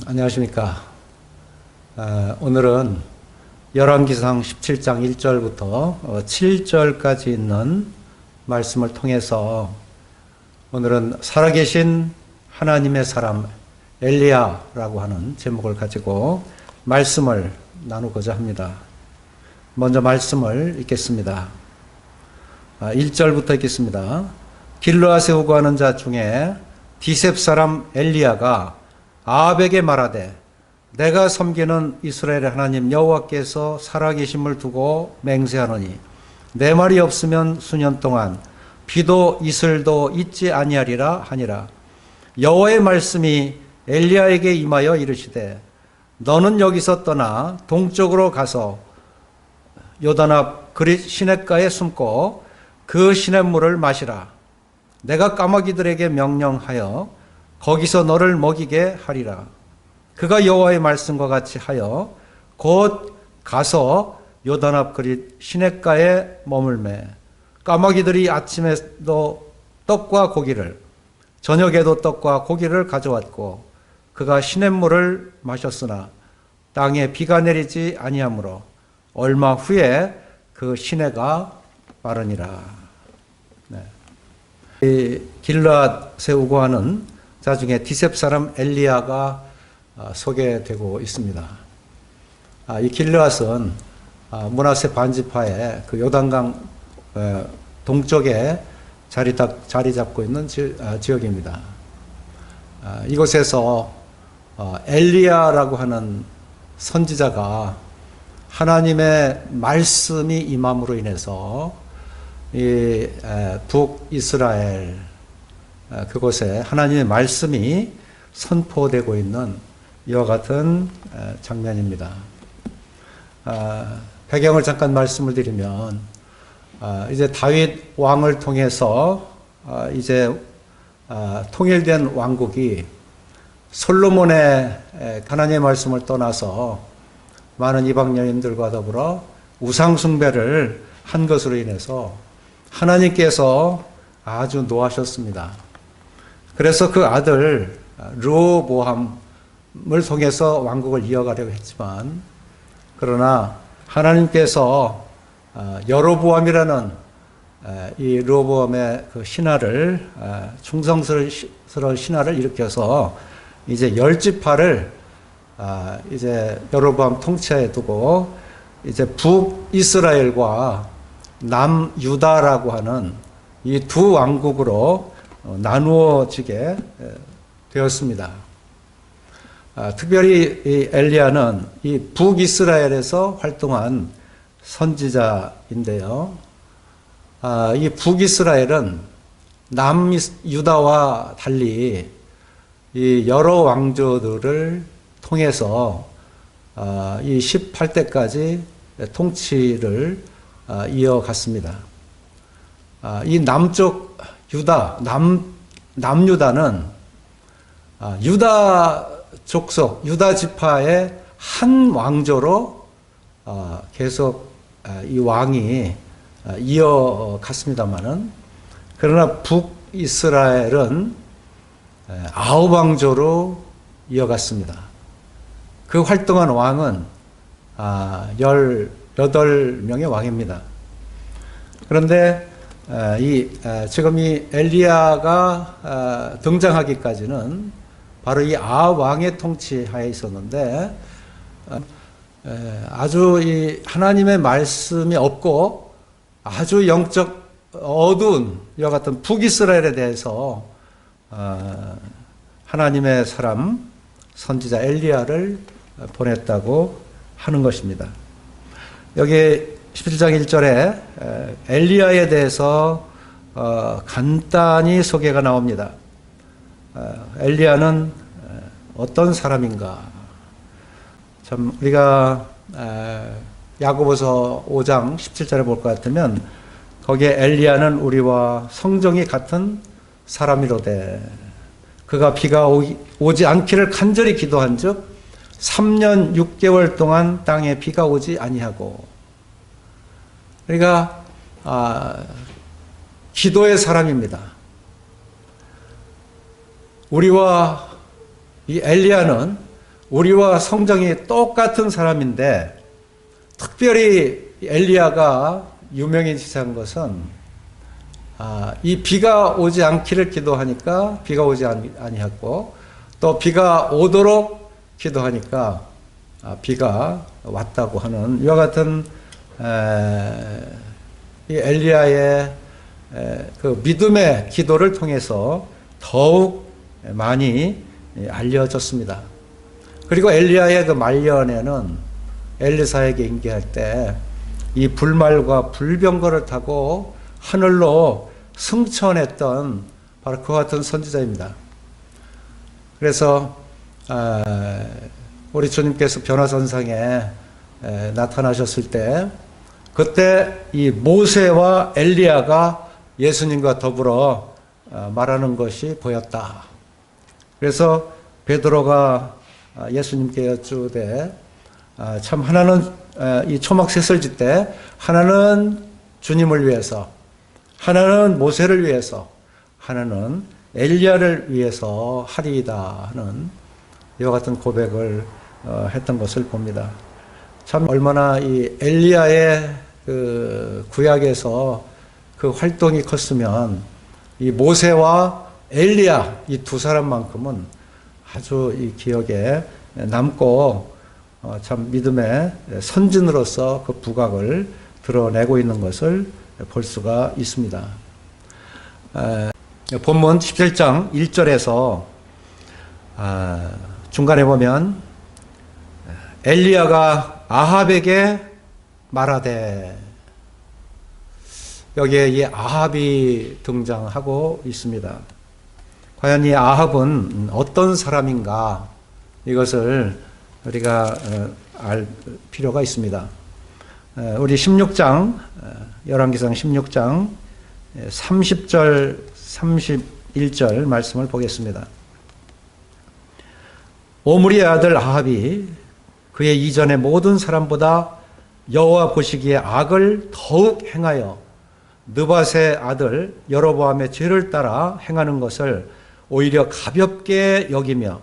안녕하십니까. 오늘은 열왕기상 17장 1절부터 7절까지 있는 말씀을 통해서 오늘은 살아계신 하나님의 사람 엘리야라고 하는 제목을 가지고 말씀을 나누고자 합니다. 먼저 말씀을 읽겠습니다. 1절부터 읽겠습니다. 길르앗에 오고하는 자 중에 디셉 사람 엘리야가 아합에게 말하되 내가 섬기는 이스라엘의 하나님 여호와께서 살아계심을 두고 맹세하노니 내 말이 없으면 수년 동안 비도 이슬도 있지 아니하리라 하니라. 여호와의 말씀이 엘리야에게 임하여 이르시되 너는 여기서 떠나 동쪽으로 가서 요단 앞 그릿 시냇가에 숨고 그 시냇물을 마시라. 내가 까마귀들에게 명령하여 거기서 너를 먹이게 하리라. 그가 여호와의 말씀과 같이 하여 곧 가서 요단 앞 그릿 시냇가에 머물매 까마귀들이 아침에도 떡과 고기를 저녁에도 떡과 고기를 가져왔고 그가 시냇물을 마셨으나 땅에 비가 내리지 아니하므로 얼마 후에 그 시내가 마르니라. 이 길르앗에 우거하는 자 중에 디셉 사람 엘리야가 소개되고 있습니다. 이 길르앗은 므낫세 반지파의 그 요단강 동쪽에 자리 잡고 있는 지역입니다. 이곳에서 엘리야라고 하는 선지자가 하나님의 말씀이 임함으로 인해서 이 북이스라엘 그곳에 하나님의 말씀이 선포되고 있는 이와 같은 장면입니다. 배경을 잠깐 말씀을 드리면 이제 다윗 왕을 통해서 이제 통일된 왕국이 솔로몬의 하나님의 말씀을 떠나서 많은 이방 여인들과 더불어 우상 숭배를 한 것으로 인해서 하나님께서 아주 노하셨습니다. 그래서 그 아들 르호보암을 통해서 왕국을 이어가려고 했지만 그러나 하나님께서 여로보암이라는 이 르호보암의 그 신하를 충성스러운 신하를 일으켜서 이제 10지파를 이제 여로보암 통치하에 두고 이제 북이스라엘과 남유다라고 하는 이 두 왕국으로 나누어지게 되었습니다. 특별히 이 엘리야는 이 북이스라엘에서 활동한 선지자인데요. 이 북이스라엘은 남유다와 달리 이 여러 왕조들을 통해서 이 18대까지 통치를 이어갔습니다. 이 남쪽 유다, 남유다는 유다 족속, 유다 지파의 한 왕조로 계속 이 왕이 이어갔습니다만은 그러나 북이스라엘은 9왕조로 이어갔습니다. 그 활동한 왕은 18명의 왕입니다. 그런데 지금 이 엘리야가 등장하기까지는 바로 이 아합 왕의 통치하에 있었는데 아주 이 하나님의 말씀이 없고 아주 영적 어두운 이와 같은 북이스라엘에 대해서 하나님의 사람 선지자 엘리야를 보냈다고 하는 것입니다. 여기 17장 1절에 엘리야에 대해서 간단히 소개가 나옵니다. 엘리야는 어떤 사람인가? 참 우리가 야고보서 5장 17절에 볼 것 같으면 거기에 엘리야는 우리와 성정이 같은 사람이로되 그가 비가 오지 않기를 간절히 기도한즉 3년 6개월 동안 땅에 비가 오지 아니하고 그러니까 기도의 사람입니다. 우리와 이 엘리야는 우리와 성정이 똑같은 사람인데 특별히 엘리야가 유명해지신 것은 이 비가 오지 않기를 기도하니까 비가 오지 아니했고 또 비가 오도록 기도하니까 비가 왔다고 하는 이와 같은 이 엘리야의 그 믿음의 기도를 통해서 더욱 많이 알려졌습니다. 그리고 엘리야의 그 말년에는 엘리사에게 인계할 때 이 불말과 불병거를 타고 하늘로 승천했던 바로 그와 같은 선지자입니다. 그래서 우리 주님께서 변화선상에 나타나셨을 때 그때 이 모세와 엘리야가 예수님과 더불어 말하는 것이 보였다. 그래서 베드로가 예수님께 여쭈되 참 하나는 이 초막셋을 짓때 하나는 주님을 위해서, 하나는 모세를 위해서, 하나는 엘리야를 위해서 하리이다 하는 이와 같은 고백을 했던 것을 봅니다. 참 얼마나 이 엘리야의 그 구약에서 그 활동이 컸으면 이 모세와 엘리야 이 두 사람만큼은 아주 이 기억에 남고 참 믿음의 선진으로서 그 부각을 드러내고 있는 것을 볼 수가 있습니다. 본문 17장 1절에서 중간에 보면 엘리야가 아합에게 말하되 여기에 이 아합이 등장하고 있습니다. 과연 이 아합은 어떤 사람인가 이것을 우리가 알 필요가 있습니다. 우리 16장 열왕기상 16장 30절 31절 말씀을 보겠습니다. 오므리의 아들 아합이 그의 이전의 모든 사람보다 여호와 보시기에 악을 더욱 행하여 느밧의 아들 여로보암의 죄를 따라 행하는 것을 오히려 가볍게 여기며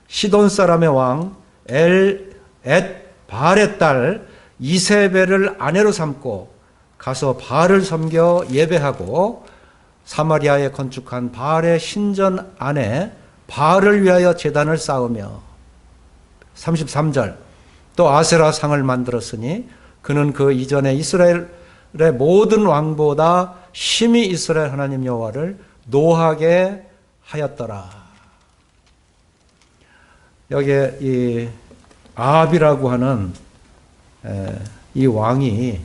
시돈 사람의 왕 바알의 딸 이세벨을 아내로 삼고 가서 바알을 섬겨 예배하고 사마리아에 건축한 바알의 신전 안에 바알을 위하여 제단을 쌓으며 33절 또 아세라 상을 만들었으니 그는 그 이전에 이스라엘의 모든 왕보다 심히 이스라엘 하나님 여호와를 노하게 하였더라. 여기에 이 아합이라고 하는 이 왕이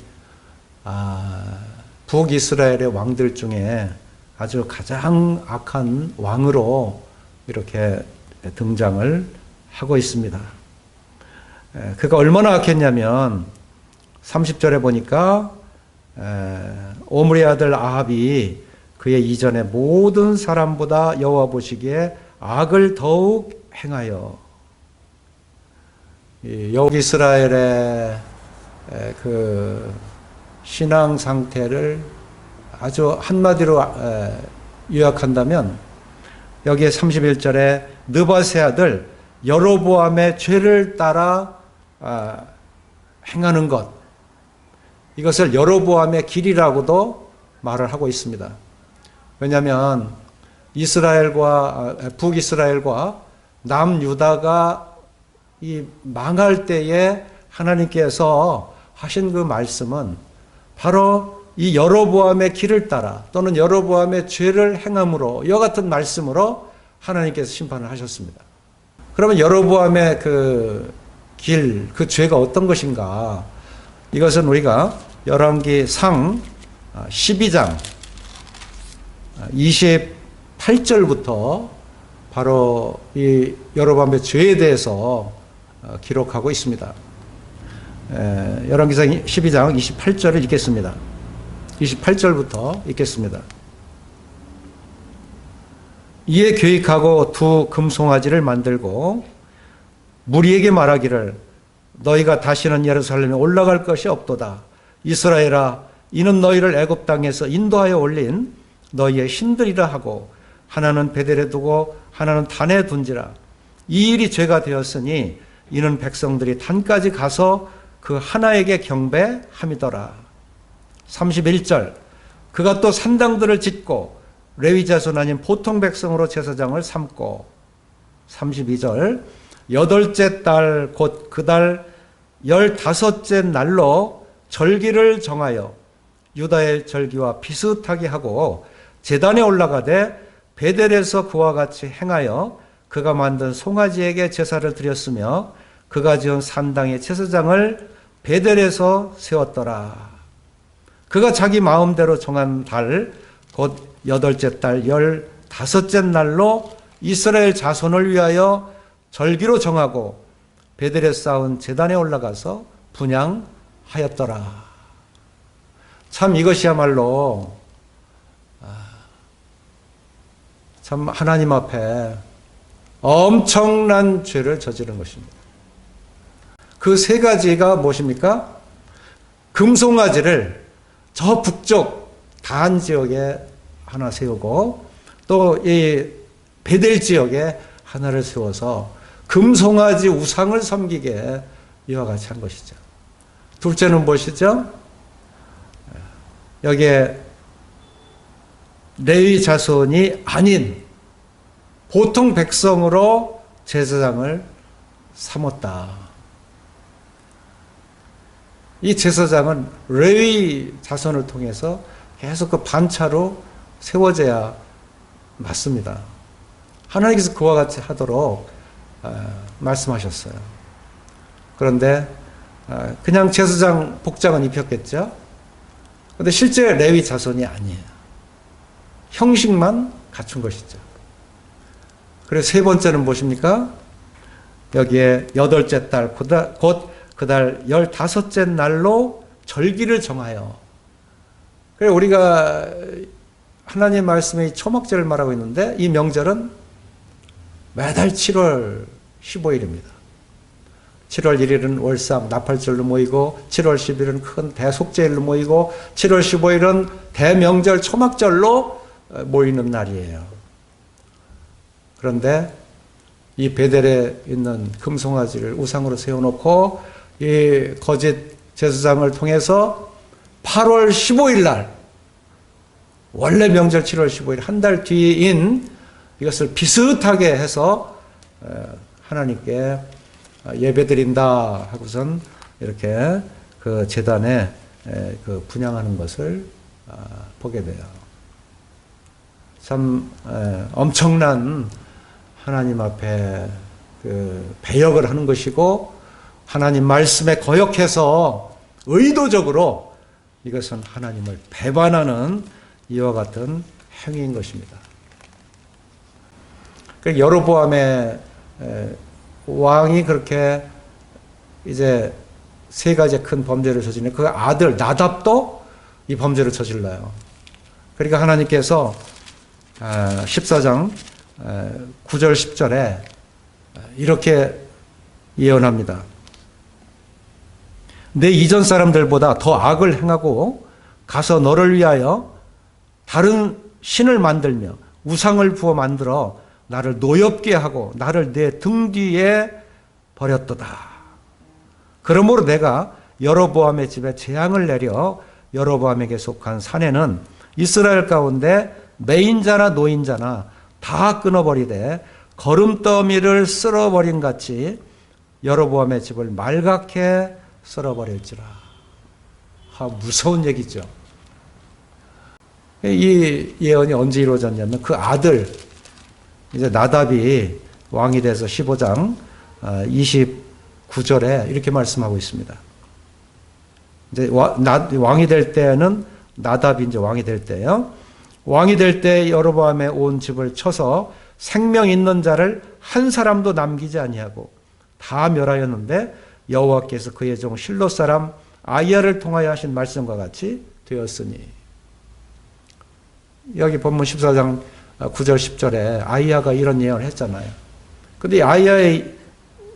북이스라엘의 왕들 중에 아주 가장 악한 왕으로 이렇게 등장을 하고 있습니다. 그가 얼마나 악했냐면 30절에 보니까 오므리 아들 아합이 그의 이전의 모든 사람보다 여호와 보시기에 악을 더욱 행하여 여기 이스라엘의 그 신앙 상태를 아주 한마디로 요약한다면 여기에 31절에 느밧의 아들 여로보암의 죄를 따라 행하는 것, 이것을 여로보암의 길이라고도 말을 하고 있습니다. 왜냐하면 이스라엘과 북이스라엘과 남유다가 이 망할 때에 하나님께서 하신 그 말씀은 바로 이 여로보암의 길을 따라 또는 여로보암의 죄를 행함으로 이와 같은 말씀으로 하나님께서 심판을 하셨습니다. 그러면 여로보암의 그 길, 그 죄가 어떤 것인가? 이것은 우리가 열왕기상 12장 28절부터 바로 이 여로보암의 죄에 대해서 기록하고 있습니다. 열왕기상 12장 28절을 읽겠습니다. 28절부터 읽겠습니다. 이에 계획하고 두 금송아지를 만들고 무리에게 말하기를 너희가 다시는 예루살렘에 올라갈 것이 없도다. 이스라엘아, 이는 너희를 애굽 땅에서 인도하여 올린 너희의 신들이라 하고 하나는 베델에 두고 하나는 단에 둔지라. 이 일이 죄가 되었으니 이는 백성들이 단까지 가서 그 하나에게 경배함이더라. 31절 그가 또 산당들을 짓고 레위 자손 아닌 보통 백성으로 제사장을 삼고 32절 여덟째 달 곧 그 달 15째 날로 절기를 정하여 유다의 절기와 비슷하게 하고 제단에 올라가되 베델에서 그와 같이 행하여 그가 만든 송아지에게 제사를 드렸으며 그가 지은 산당의 제사장을 베델에서 세웠더라. 그가 자기 마음대로 정한 달 곧 여덟째 달 15째 날로 이스라엘 자손을 위하여 절기로 정하고 베델에 쌓은 제단에 올라가서 분향하였더라. 참 이것이야말로 참 하나님 앞에 엄청난 죄를 저지른 것입니다. 그 세 가지가 무엇입니까? 금송아지를 저 북쪽 단 지역에 하나 세우고 또 이 베델 지역에 하나를 세워서 금송아지 우상을 섬기게 이와 같이 한 것이죠. 둘째는 무엇이죠? 여기에 레위 자손이 아닌 보통 백성으로 제사장을 삼았다. 이 제사장은 레위 자손을 통해서 계속 그 반차로 세워져야 맞습니다. 하나님께서 그와 같이 하도록 말씀하셨어요. 그런데 그냥 제사장 복장은 입혔겠죠. 그런데 실제 레위 자손이 아니에요. 형식만 갖춘 것이죠. 그래서 세 번째는 무엇입니까? 여기에 여덟째 달 곧 그 달 15째 날로 절기를 정하여. 그래서 우리가 하나님 말씀의 초막절을 말하고 있는데 이 명절은 매달 7월 15일입니다. 7월 1일은 월상 나팔절로 모이고 7월 10일은 큰 대속제일로 모이고 7월 15일은 대명절 초막절로 모이는 날이에요. 그런데 이 베델에 있는 금송아지를 우상으로 세워놓고 이 거짓 제사장을 통해서 8월 15일 날 원래 명절 7월 15일 한 달 뒤인 이것을 비슷하게 해서 하나님께 예배드린다 하고선 이렇게 그 제단에 그 분향하는 것을 보게 돼요. 참 엄청난 하나님 앞에 그 배역을 하는 것이고 하나님 말씀에 거역해서 의도적으로 이것은 하나님을 배반하는 이와 같은 행위인 것입니다. 여로보암의 왕이 그렇게 이제 세 가지 큰 범죄를 저지르는 그 아들 나답도 이 범죄를 저질러요. 그러니까 하나님께서 14장 9절 10절에 이렇게 예언합니다. 내 이전 사람들보다 더 악을 행하고 가서 너를 위하여 다른 신을 만들며 우상을 부어 만들어 나를 노엽게 하고 나를 내 등 뒤에 버렸도다. 그러므로 내가 여로보암의 집에 재앙을 내려 여로보암에게 속한 산에는 이스라엘 가운데 매인자나 노인자나 다 끊어버리되 거름더미를 쓸어버린 같이 여로보암의 집을 말갛게 쓸어버릴지라. 무서운 얘기죠. 이 예언이 언제 이루어졌냐면 그 아들 이제 나답이 왕이 돼서 15장 29절에 이렇게 말씀하고 있습니다. 이제 왕이 될 때는 나답이 이제 왕이 될 때요. 왕이 될 때 여로보암의 온 집을 쳐서 생명 있는 자를 한 사람도 남기지 아니하고 다 멸하였는데 여호와께서 그의 종 실로 사람 아이야를 통하여 하신 말씀과 같이 되었으니. 여기 본문 14장 9절 10절에 아이야가 이런 예언을 했잖아요. 근데 아이야의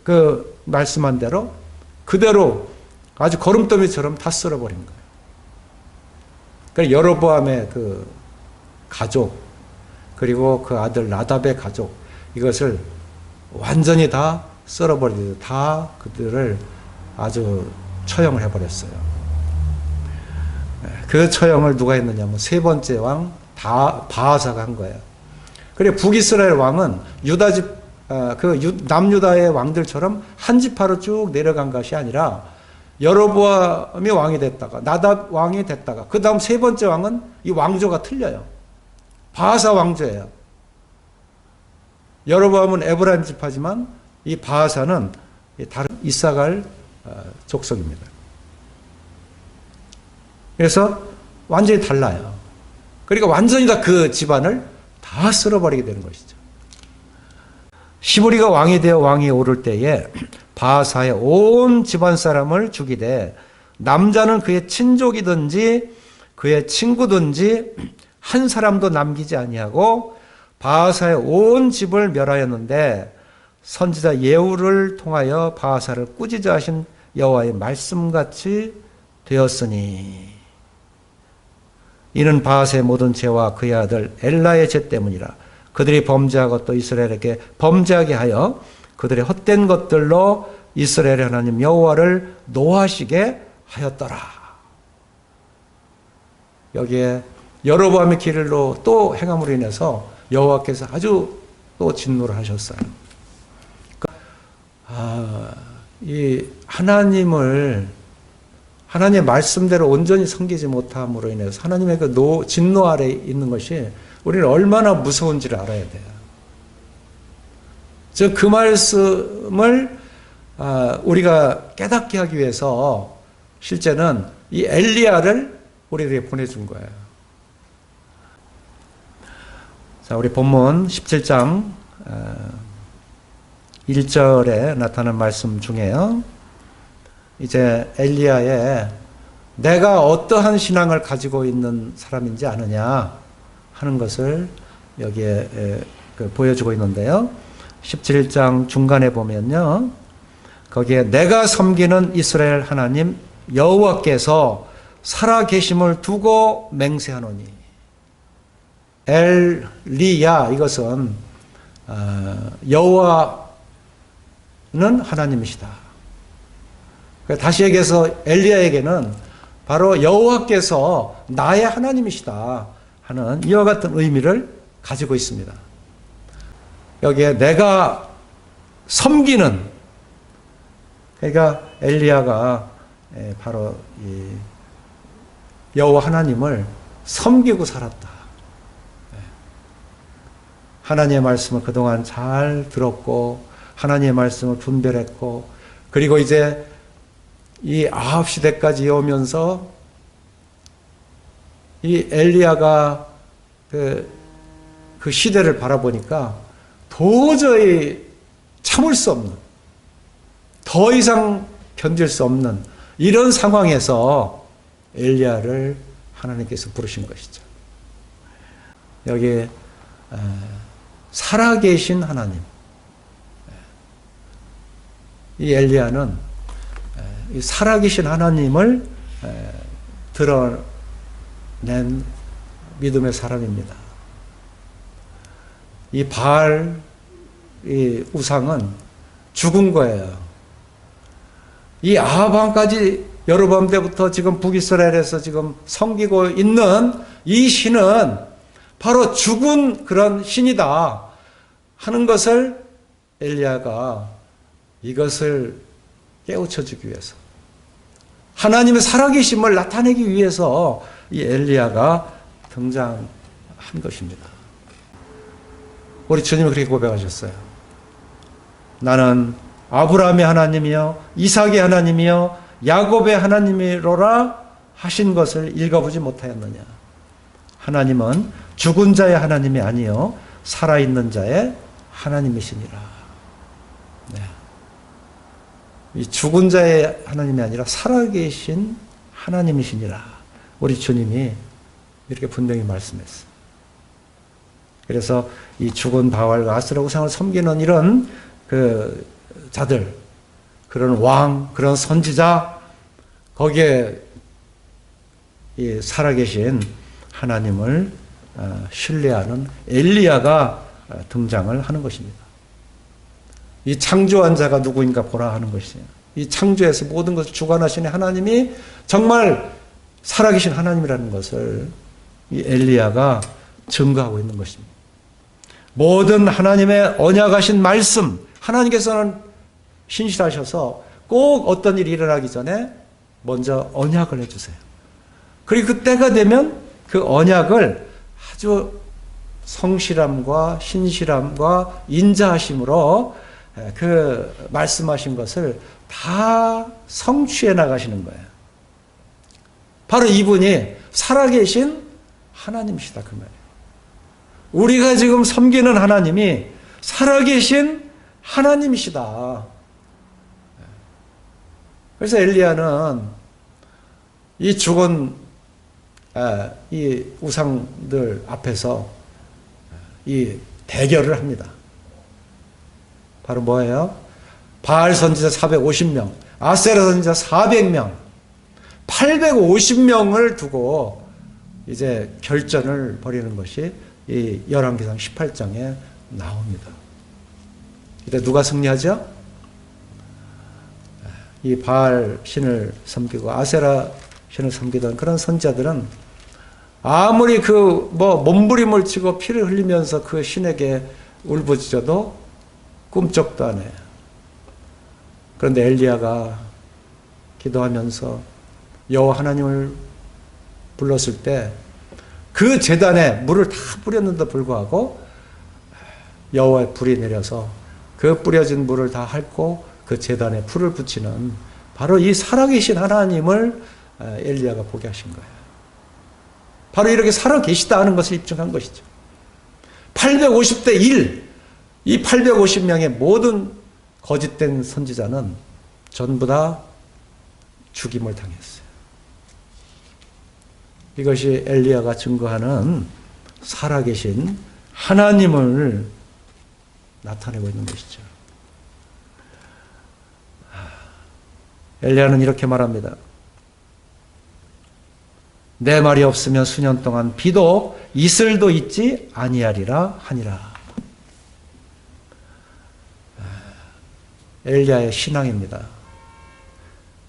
그 말씀한 대로 그대로 아주 거름더미처럼 다 쓸어버린 거예요. 그러니까 여로보암의 그 가족 그리고 그 아들 나답의 가족 이것을 완전히 다 썰어버리고 다 그들을 아주 처형을 해버렸어요. 그 처형을 누가 했느냐면 세 번째 왕 바하사가 한 거예요. 그래 북이스라엘 왕은 유다집 남유다의 왕들처럼 한 지파로 쭉 내려간 것이 아니라 여로보암이 왕이 됐다가 나답 왕이 됐다가 그 다음 세 번째 왕은 이 왕조가 틀려요. 바하사 왕조예요. 여로보암은 에브라임 지파지만 이 바하사는 다른 이사갈 족속입니다. 그래서 완전히 달라요. 그러니까 완전히 다 그 집안을 다 쓸어버리게 되는 것이죠. 시브리가 왕이 되어 왕이 오를 때에 바하사의 온 집안 사람을 죽이되 남자는 그의 친족이든지 그의 친구든지 한 사람도 남기지 아니하고 바하사의 온 집을 멸하였는데 선지자 예후를 통하여 바하사를 꾸짖어 하신 여호와의 말씀같이 되었으니 이는 바하사의 모든 죄와 그의 아들 엘라의 죄 때문이라. 그들이 범죄하고 또 이스라엘에게 범죄하게 하여 그들의 헛된 것들로 이스라엘의 하나님 여호와를 노하시게 하였더라. 여기에 여로보암의 길로 또 행함으로 인해서 여호와께서 아주 또 진노를 하셨어요. 이 하나님의 말씀대로 온전히 섬기지 못함으로 인해서 하나님의 그 진노 아래 있는 것이 우리는 얼마나 무서운지를 알아야 돼요. 즉 그 말씀을 우리가 깨닫게 하기 위해서 실제는 이 엘리야를 우리에게 보내준 거예요. 자, 우리 본문 17장 1절에 나타나는 말씀 중에요. 이제 엘리야의 내가 어떠한 신앙을 가지고 있는 사람인지 아느냐 하는 것을 여기에 보여주고 있는데요. 17장 중간에 보면요. 거기에 내가 섬기는 이스라엘 하나님 여호와께서 살아계심을 두고 맹세하노니 엘리야 이것은 여호와는 하나님이시다. 다시 얘기해서 엘리야에게는 바로 여호와께서 나의 하나님이시다 하는 이와 같은 의미를 가지고 있습니다. 여기에 내가 섬기는, 그러니까 엘리야가 바로 이 여호와 하나님을 섬기고 살았다. 하나님의 말씀을 그동안 잘 들었고 하나님의 말씀을 분별했고 그리고 이제 이 아합 시대까지 오면서 이 엘리야가 그 시대를 바라보니까 도저히 참을 수 없는, 더 이상 견딜 수 없는 이런 상황에서 엘리야를 하나님께서 부르신 것이죠. 여기 살아계신 하나님, 이 엘리야는 이 살아계신 하나님을 드러낸 믿음의 사람입니다. 이 바알 이 우상은 죽은 거예요. 이 아합 왕까지 여로보암 때부터 지금 북이스라엘에서 지금 섬기고 있는 이 신은 바로 죽은 그런 신이다 하는 것을 엘리야가 이것을 깨우쳐주기 위해서, 하나님의 살아계심을 나타내기 위해서 이 엘리야가 등장한 것입니다. 우리 주님이 그렇게 고백하셨어요. 나는 아브라함의 하나님이요 이삭의 하나님이요 야곱의 하나님이로라 하신 것을 읽어보지 못하였느냐. 하나님은 죽은 자의 하나님이 아니요 살아있는 자의 하나님이시니라. 네. 이 죽은 자의 하나님이 아니라 살아계신 하나님이시니라. 우리 주님이 이렇게 분명히 말씀했어요. 그래서 이 죽은 바알과 아스라 우상을 섬기는 이런 그 자들, 그런 왕, 그런 선지자, 거기에 이 살아계신 하나님을 신뢰하는 엘리야가 등장을 하는 것입니다. 이 창조한 자가 누구인가 보라 하는 것이에요. 이 창조에서 모든 것을 주관하시는 하나님이 정말 살아계신 하나님이라는 것을 이 엘리야가 증거하고 있는 것입니다. 모든 하나님의 언약하신 말씀, 하나님께서는 신실하셔서 꼭 어떤 일이 일어나기 전에 먼저 언약을 해주세요. 그리고 그 때가 되면 그 언약을 아주 성실함과 신실함과 인자하심으로 그 말씀하신 것을 다 성취해 나가시는 거예요. 바로 이분이 살아계신 하나님이시다 그 말이에요. 우리가 지금 섬기는 하나님이 살아계신 하나님이시다. 그래서 엘리야는 이 죽은 이 우상들 앞에서 이 대결을 합니다. 바로 뭐예요? 바알 선지자 450명, 아세라 선지자 400명, 850명을 두고 이제 결전을 벌이는 것이 이 열왕기상 18장에 나옵니다. 이때 누가 승리하죠? 이 바알 신을 섬기고 아세라 신을 섬기던 그런 선지자들은 아무리 몸부림을 치고 피를 흘리면서 그 신에게 울부짖어도 꿈쩍도 안 해요. 그런데 엘리야가 기도하면서 여호와 하나님을 불렀을 때 그 제단에 물을 다 뿌렸는데도 불구하고 여호와의 불이 내려서 그 뿌려진 물을 다 핥고 그 제단에 불을 붙이는 바로 이 살아계신 하나님을 엘리야가 보게 하신 거예요. 바로 이렇게 살아계시다 하는 것을 입증한 것이죠. 850대 1, 이 850명의 모든 거짓된 선지자는 전부 다 죽임을 당했어요. 이것이 엘리야가 증거하는 살아계신 하나님을 나타내고 있는 것이죠. 엘리야는 이렇게 말합니다. 내 말이 없으면 수년 동안 비도 이슬도 있지 아니하리라 하니라. 엘리야의 신앙입니다.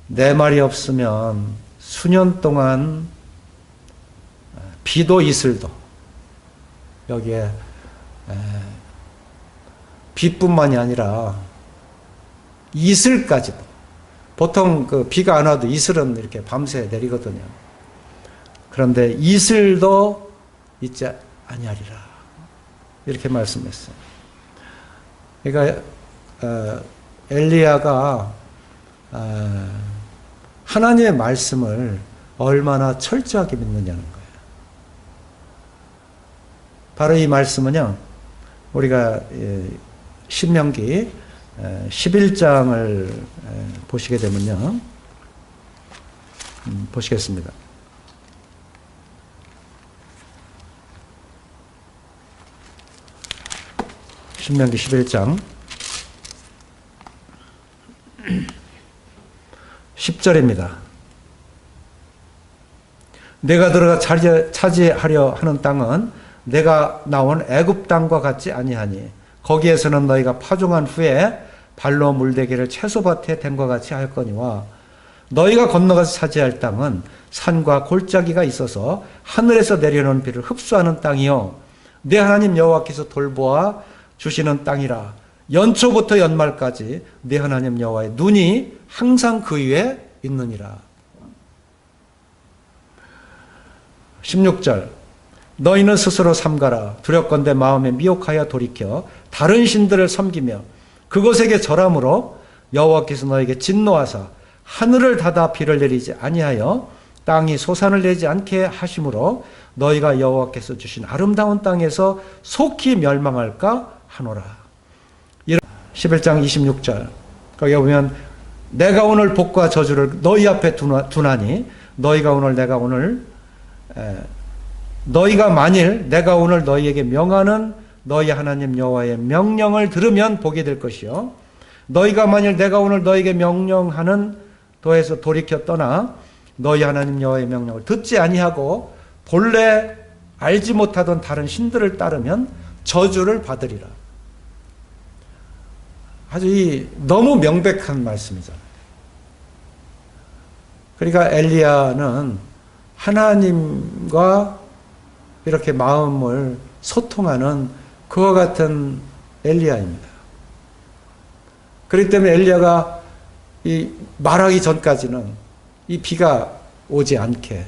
내 말이 없으면 수년 동안 비도 이슬도, 여기에 비뿐만이 아니라 이슬까지도, 보통 그 비가 안 와도 이슬은 이렇게 밤새 내리거든요. 그런데 이슬도 있지 아니하리라 이렇게 말씀했어요. 그러니까 엘리야가 하나님의 말씀을 얼마나 철저하게 믿느냐는 거예요. 바로 이 말씀은요, 우리가 신명기 11장을 보시게 되면요, 보시겠습니다. 신명기 11장 10절입니다. 내가 들어가 차지하려 하는 땅은 내가 나온 애굽 땅과 같지 아니하니 거기에서는 너희가 파종한 후에 발로 물대기를 채소밭에 댄 것 같이 하였거니와 너희가 건너가서 차지할 땅은 산과 골짜기가 있어서 하늘에서 내려오는 비를 흡수하는 땅이요 내 하나님 여호와께서 돌보아 주시는 땅이라. 연초부터 연말까지 내 하나님 여호와의 눈이 항상 그 위에 있느니라. 16절 너희는 스스로 삼가라. 두렵건대 마음에 미혹하여 돌이켜 다른 신들을 섬기며 그것에게 절함으로 여호와께서 너에게 진노하사 하늘을 닫아 비를 내리지 아니하여 땅이 소산을 내지 않게 하심으로 너희가 여호와께서 주신 아름다운 땅에서 속히 멸망할까 하노라. 11장 26절 거기에 보면 내가 오늘 복과 저주를 너희 앞에 두나니 너희가 만일 내가 오늘 너희에게 명하는 너희 하나님 여호와의 명령을 들으면 복이 될 것이요 너희가 만일 내가 오늘 너희에게 명령하는 도에서 돌이켜 떠나 너희 하나님 여호와의 명령을 듣지 아니하고 본래 알지 못하던 다른 신들을 따르면 저주를 받으리라. 아주 너무 명백한 말씀이잖아요. 그러니까 엘리야는 하나님과 이렇게 마음을 소통하는 그와 같은 엘리야입니다. 그렇기 때문에 엘리야가 말하기 전까지는 이 비가 오지 않게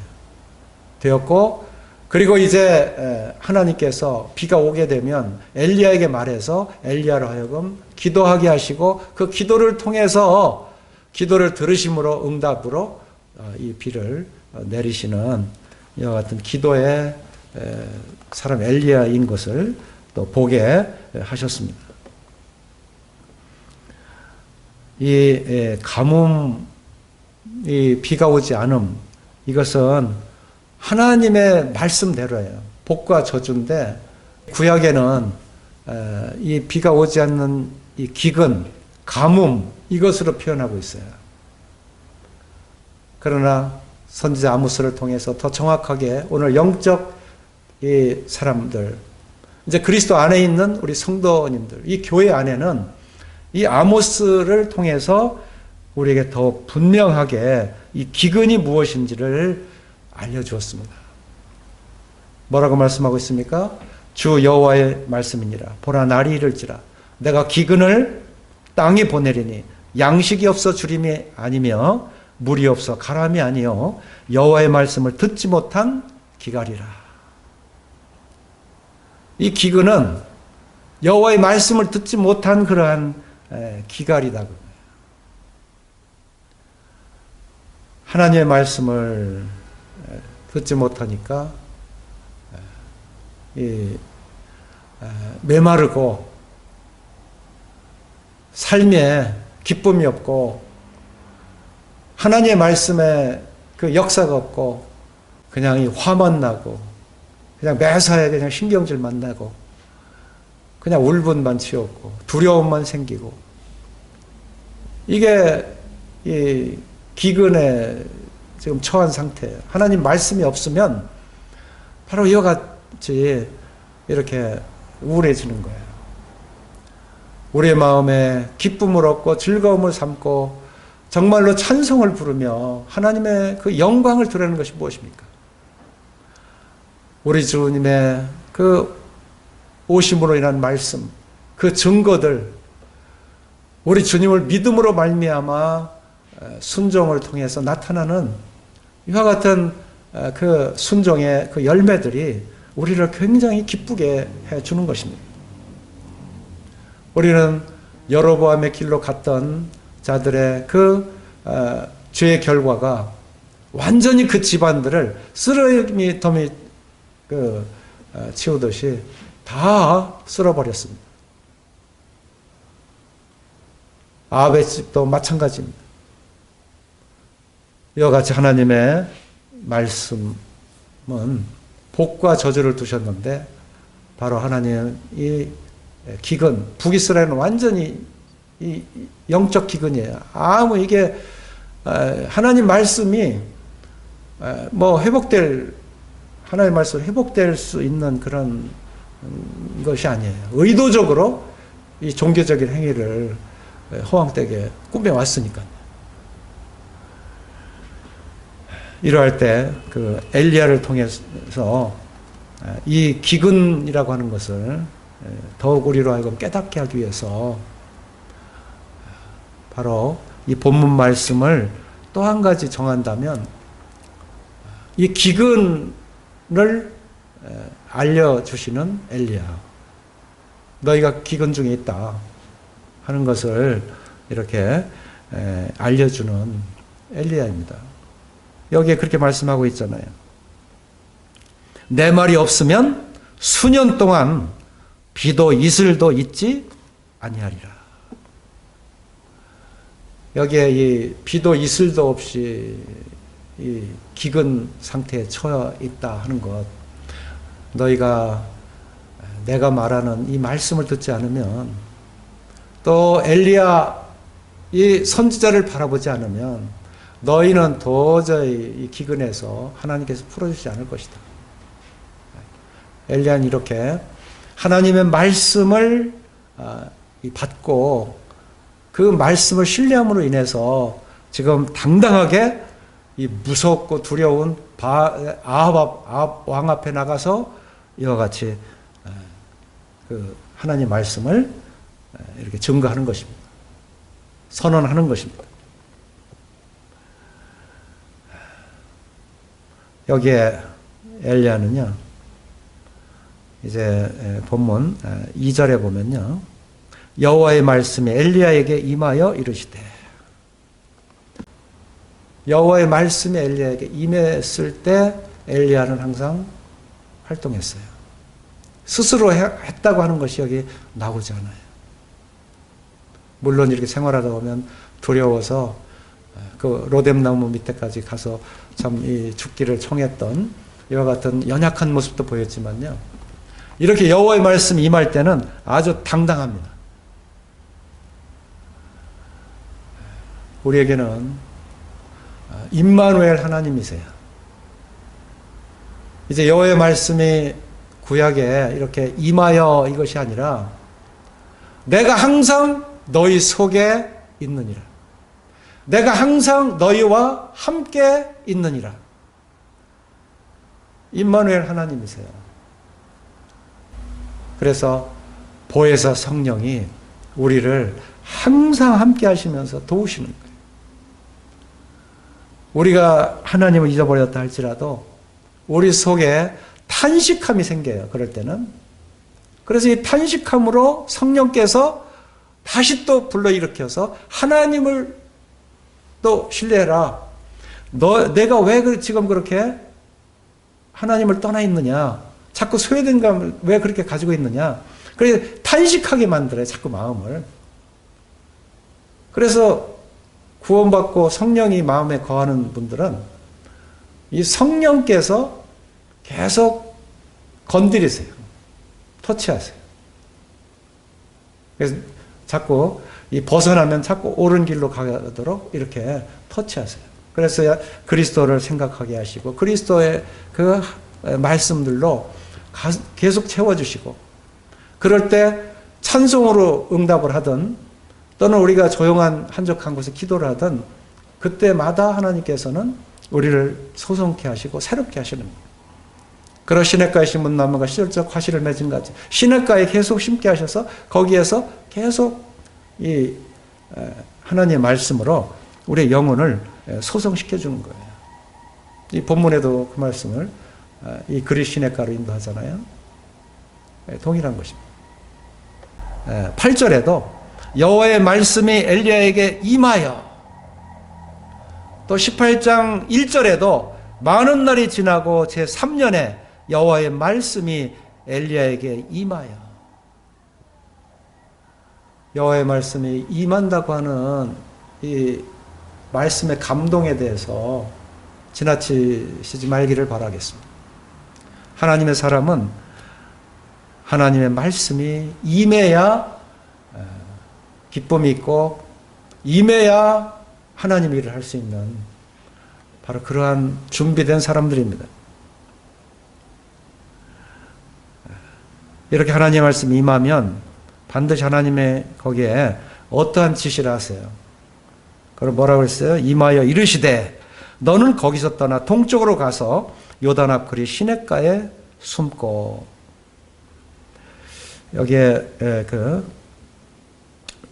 되었고, 그리고 이제 하나님께서 비가 오게 되면 엘리야에게 말해서 엘리야로 하여금 기도하게 하시고, 그 기도를 통해서 기도를 들으심으로 응답으로 이 비를 내리시는 이와 같은 기도의 사람 엘리야인 것을 또 보게 하셨습니다. 이 가뭄, 이 비가 오지 않음, 이것은 하나님의 말씀대로예요. 복과 저주인데, 구약에는 이 비가 오지 않는 이 기근, 가뭄, 이것으로 표현하고 있어요. 그러나 선지자 아모스를 통해서 더 정확하게 오늘 영적 이 사람들, 이제 그리스도 안에 있는 우리 성도님들, 이 교회 안에는 이 아모스를 통해서 우리에게 더 분명하게 이 기근이 무엇인지를 알려주었습니다. 뭐라고 말씀하고 있습니까? 주 여호와의 말씀이니라. 보라, 날이 이를지라 내가 기근을 땅에 보내리니 양식이 없어 주림이 아니며 물이 없어 가람이 아니요 여호와의 말씀을 듣지 못한 기갈이라. 이 기근은 여호와의 말씀을 듣지 못한 그러한 기갈이다. 하나님의 말씀을 듣지 못하니까 메마르고 삶에 기쁨이 없고 하나님의 말씀에 그 역사가 없고 그냥 이 화만 나고 그냥 매사에 그냥 신경질만 나고 그냥 울분만 치웠고 두려움만 생기고, 이게 이 기근에 지금 처한 상태예요. 하나님 말씀이 없으면 바로 이와 같이 이렇게 우울해지는 거예요. 우리의 마음에 기쁨을 얻고 즐거움을 삼고 정말로 찬송을 부르며 하나님의 그 영광을 드러내는 것이 무엇입니까? 우리 주님의 그 오심으로 인한 말씀, 그 증거들, 우리 주님을 믿음으로 말미암아 순종을 통해서 나타나는 이와 같은 그 순종의 그 열매들이 우리를 굉장히 기쁘게 해주는 것입니다. 우리는 여로보암의 길로 갔던 자들의 그 죄의 결과가 완전히 그 집안들을 쓰레기 더미 치우듯이 다 쓸어버렸습니다. 아합의 집도 마찬가지입니다. 이와 같이 하나님의 말씀은 복과 저주를 두셨는데, 바로 하나님의 이 기근, 북이스라엘은 완전히 이 영적 기근이에요. 아무 이게 하나님 말씀이 뭐 하나님 말씀으로 회복될 수 있는 그런 것이 아니에요. 의도적으로 이 종교적인 행위를 허황되게 꾸며왔으니까요. 이러할 때 그 엘리야를 통해서 이 기근이라고 하는 것을 더욱 우리로 하여금 깨닫게 하기 위해서 바로 이 본문 말씀을 또 한 가지 정한다면, 이 기근을 알려주시는 엘리야, 너희가 기근 중에 있다 하는 것을 이렇게 알려주는 엘리야입니다. 여기에 그렇게 말씀하고 있잖아요. 내 말이 없으면 수년 동안 비도 이슬도 있지 아니하리라. 여기에 이 비도 이슬도 없이 이 기근 상태에 처해 있다 하는 것, 너희가 내가 말하는 이 말씀을 듣지 않으면, 또 엘리야 이 선지자를 바라보지 않으면 너희는 도저히 이 기근에서 하나님께서 풀어주지 않을 것이다. 엘리야는 이렇게 하나님의 말씀을 받고 그 말씀을 신뢰함으로 인해서 지금 당당하게 이 무섭고 두려운 아합 왕 앞에 나가서 이와 같이 그 하나님 말씀을 이렇게 증거하는 것입니다. 선언하는 것입니다. 여기에 엘리야는요, 이제 본문 2절에 보면요, 여호와의 말씀이 엘리야에게 임하여 이르시되, 여호와의 말씀이 엘리야에게 임했을 때 엘리야는 항상 활동했어요. 스스로 했다고 하는 것이 여기 나오지 않아요. 물론 이렇게 생활하다 보면 두려워서 그 로뎀나무 밑에까지 가서 참 이 죽기를 청했던 이와 같은 연약한 모습도 보였지만요, 이렇게 여호와의 말씀이 임할 때는 아주 당당합니다. 우리에게는 임마누엘 하나님이세요. 이제 여호와의 말씀이 구약에 이렇게 임하여 이것이 아니라 내가 항상 너희 속에 있느니라. 내가 항상 너희와 함께 있느니라. 임마누엘 하나님이세요. 그래서 보혜사 성령이 우리를 항상 함께 하시면서 도우시는 거예요. 우리가 하나님을 잊어버렸다 할지라도 우리 속에 탄식함이 생겨요. 그럴 때는. 그래서 이 탄식함으로 성령께서 다시 또 불러일으켜서 하나님을 또 신뢰해라. 내가 왜 지금 그렇게 하나님을 떠나 있느냐. 자꾸 소외된감을 왜 그렇게 가지고 있느냐. 그래서 탄식하게 만들어요. 자꾸 마음을. 그래서 구원받고 성령이 마음에 거하는 분들은 이 성령께서 계속 건드리세요. 터치하세요. 그래서 자꾸 이 벗어나면 자꾸 옳은 길로 가도록 이렇게 터치하세요. 그래서 그리스도를 생각하게 하시고 그리스도의 그 말씀들로 계속 채워주시고, 그럴 때 찬송으로 응답을 하든 또는 우리가 조용한 한적한 곳에 기도를 하든 그때마다 하나님께서는 우리를 소송케 하시고 새롭게 하시는 거예요. 그런 시냇가에 심은 나무가 시절적 화실을 맺은 같이 시냇가에 계속 심게 하셔서 거기에서 계속 이 하나님의 말씀으로 우리의 영혼을 소성시켜 주는 거예요. 이 본문에도 그 말씀을 이 그리 시냇가로 인도하잖아요. 동일한 것입니다. 8절에도 여호와의 말씀이 엘리야에게 임하여, 또 18장 1절에도 많은 날이 지나고 제3년에 여호와의 말씀이 엘리야에게 임하여. 여호와의 말씀이 임한다고 하는 이 말씀의 감동에 대해서 지나치시지 말기를 바라겠습니다. 하나님의 사람은 하나님의 말씀이 임해야 기쁨이 있고 임해야 하나님 일을 할 수 있는 바로 그러한 준비된 사람들입니다. 이렇게 하나님의 말씀이 임하면 반드시 하나님의 거기에 어떠한 지시를 하세요. 그럼 뭐라고 했어요? 임하여 이르시되 너는 거기서 떠나 동쪽으로 가서 요단 앞 그리 시냇가에 숨고. 여기에 그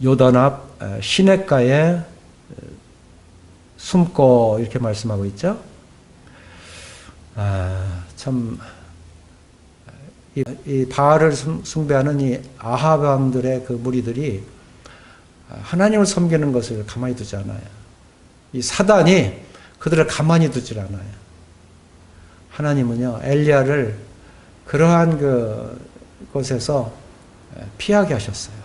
요단 앞 시냇가에 숨고 이렇게 말씀하고 있죠. 참 이 바알을 숭배하는 이 아합 왕들의 그 무리들이 하나님을 섬기는 것을 가만히 두지 않아요. 이 사단이 그들을 가만히 두질 않아요. 하나님은요, 엘리야를 그러한 그 곳에서 피하게 하셨어요.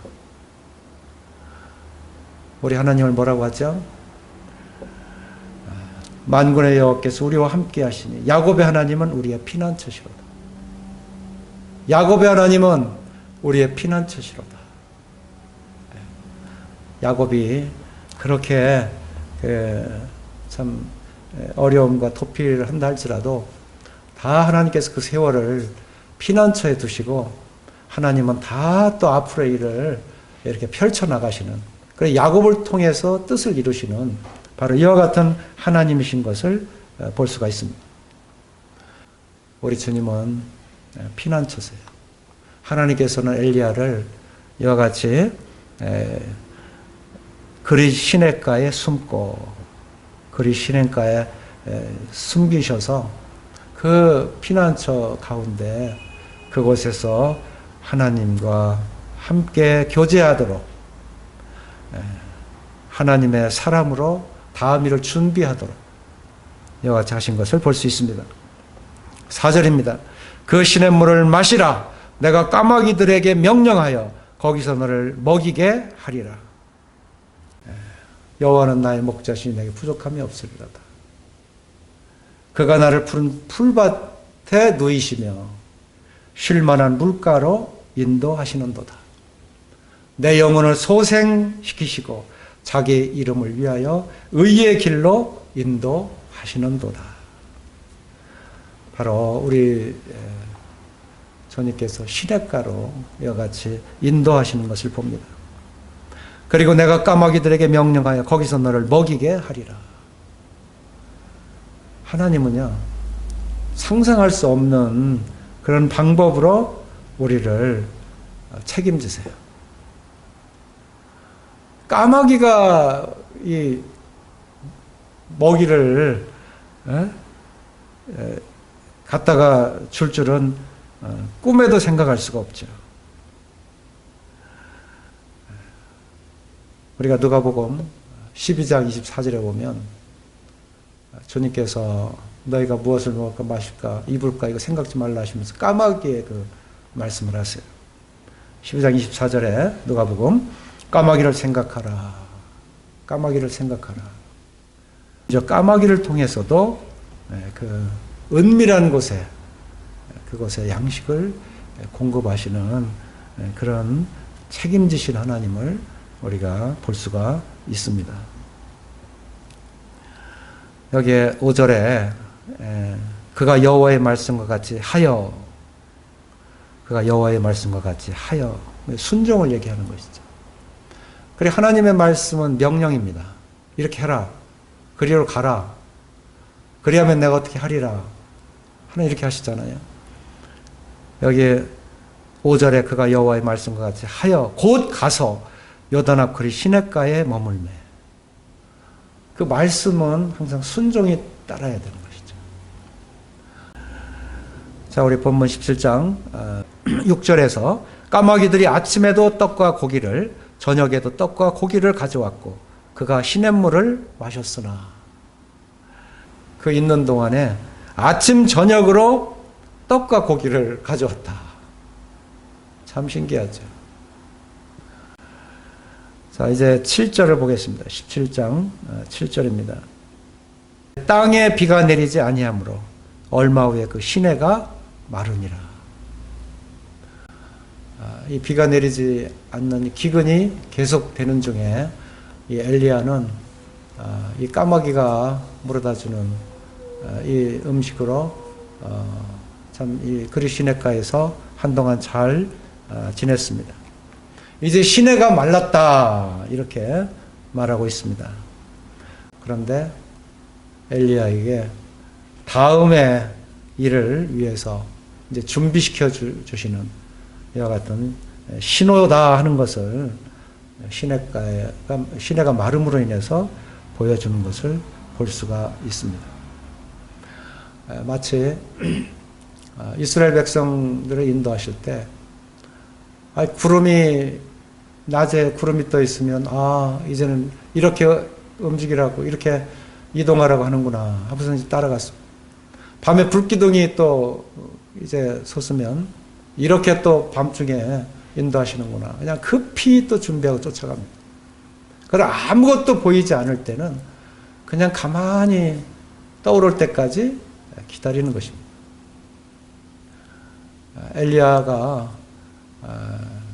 우리 하나님을 뭐라고 하죠? 만군의 여호와께서 우리와 함께 하시니 야곱의 하나님은 우리의 피난처시로다. 야곱의 하나님은 우리의 피난처시로다. 야곱이 그렇게 참 어려움과 도피를 한다 할지라도 다 하나님께서 그 세월을 피난처에 두시고 하나님은 다 또 앞으로의 일을 이렇게 펼쳐나가시는 그래서 야곱을 통해서 뜻을 이루시는 바로 이와 같은 하나님이신 것을 볼 수가 있습니다. 우리 주님은 피난처세요. 하나님께서는 엘리야를 이와 같이 그리 시냇가에 숨고 그리 시냇가에 숨기셔서 그 피난처 가운데 그곳에서 하나님과 함께 교제하도록 하나님의 사람으로 다음 일을 준비하도록 이와 같이 하신 것을 볼 수 있습니다. 4절입니다. 그 시냇물을 마시라. 내가 까마귀들에게 명령하여 거기서 너를 먹이게 하리라. 여호와는 나의 목자시니 내게 부족함이 없으리로다. 그가 나를 푸른 풀밭에 누이시며 쉴만한 물가로 인도하시는도다. 내 영혼을 소생시키시고 자기 이름을 위하여 의의 길로 인도하시는도다. 바로 우리 주님께서 시냇가로 이와 같이 인도하시는 것을 봅니다. 그리고 내가 까마귀들에게 명령하여 거기서 너를 먹이게 하리라. 하나님은요, 상상할 수 없는 그런 방법으로 우리를 책임지세요. 까마귀가 이 먹이를 갖다가 줄 줄은 꿈에도 생각할 수가 없죠. 우리가 누가복음 12장 24절에 보면 주님께서 너희가 무엇을 먹을까 마실까 입을까 이거 생각지 말라 하시면서 까마귀의 그 말씀을 하세요. 12장 24절에 누가복음 까마귀를 생각하라. 까마귀를 생각하라. 이제 까마귀를 통해서도 그 은밀한 곳에 그곳에 양식을 공급하시는 그런 책임지신 하나님을 우리가 볼 수가 있습니다. 여기에 5절에 그가 여호와의 말씀과 같이 하여 그가 여호와의 말씀과 같이 하여 순종을 얘기하는 것이죠. 그래 하나님의 말씀은 명령입니다. 이렇게 해라. 그리로 가라. 그리하면 내가 어떻게 하리라. 하나님 이렇게 하시잖아요. 여기 5절에 그가 여호와의 말씀과 같이 하여 곧 가서 요단 앞 그리 시냇가에 머물매. 그 말씀은 항상 순종이 따라야 되는 것이죠. 자, 우리 본문 17장 6절에서 까마귀들이 아침에도 떡과 고기를 저녁에도 떡과 고기를 가져왔고 그가 시냇물을 마셨으나 그 있는 동안에 아침 저녁으로 떡과 고기를 가져왔다. 참 신기하죠. 자, 이제 7절을 보겠습니다. 17장 7절입니다. 땅에 비가 내리지 아니하므로 얼마 후에 그 시내가 마르니라. 이 비가 내리지 않는 기근이 계속되는 중에 이 엘리야는 이 까마귀가 물어다주는 이 음식으로 참 이 그리 시냇가에서 한동안 잘 지냈습니다. 이제 시내가 말랐다 이렇게 말하고 있습니다. 그런데 엘리야에게 다음의 일을 위해서 이제 준비시켜 주시는 이와 같은 신호다 하는 것을 시내가 마름으로 인해서 보여주는 것을 볼 수가 있습니다. 마치 이스라엘 백성들을 인도하실 때 구름이 낮에 구름이 떠 있으면 이제는 이렇게 움직이라고 이렇게 이동하라고 하는구나 하고서 이제 따라갔습니다. 밤에 불기둥이 또 이제 솟으면 이렇게 또 밤중에 인도하시는구나. 그냥 급히 또 준비하고 쫓아갑니다. 그리고 아무것도 보이지 않을 때는 그냥 가만히 떠오를 때까지 기다리는 것입니다. 엘리야가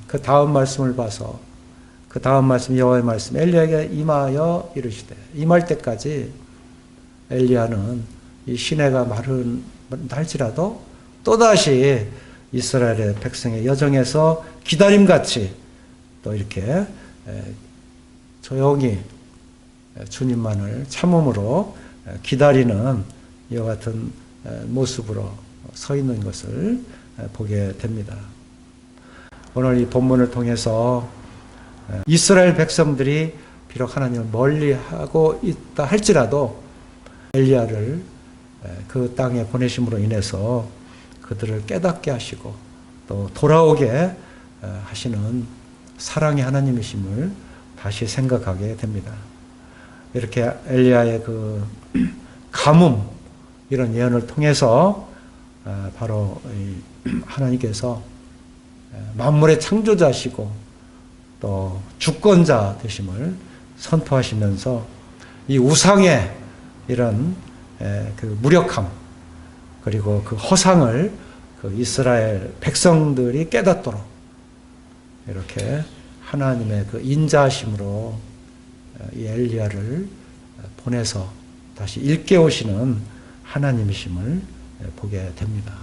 그 다음 말씀을 봐서 그 다음 말씀 여호와의 말씀 엘리야에게 임하여 이르시되 임할 때까지 엘리야는 이 시내가 마른할지라도 또다시 이스라엘의 백성의 여정에서 기다림같이 또 이렇게 조용히 주님만을 참음으로 기다리는 이와 같은 모습으로 서 있는 것을 보게 됩니다. 오늘 이 본문을 통해서 이스라엘 백성들이 비록 하나님을 멀리하고 있다 할지라도 엘리야를 그 땅에 보내심으로 인해서 그들을 깨닫게 하시고 또 돌아오게 하시는 사랑의 하나님이심을 다시 생각하게 됩니다. 이렇게 엘리야의 그 가뭄 이런 예언을 통해서 바로 하나님께서 만물의 창조자시고 또 주권자 되심을 선포하시면서 이 우상의 이런 그 무력함 그리고 그 허상을 그 이스라엘 백성들이 깨닫도록 이렇게 하나님의 그 인자하심으로 이 엘리야를 보내서 다시 일깨우시는 하나님이심을 보게 됩니다.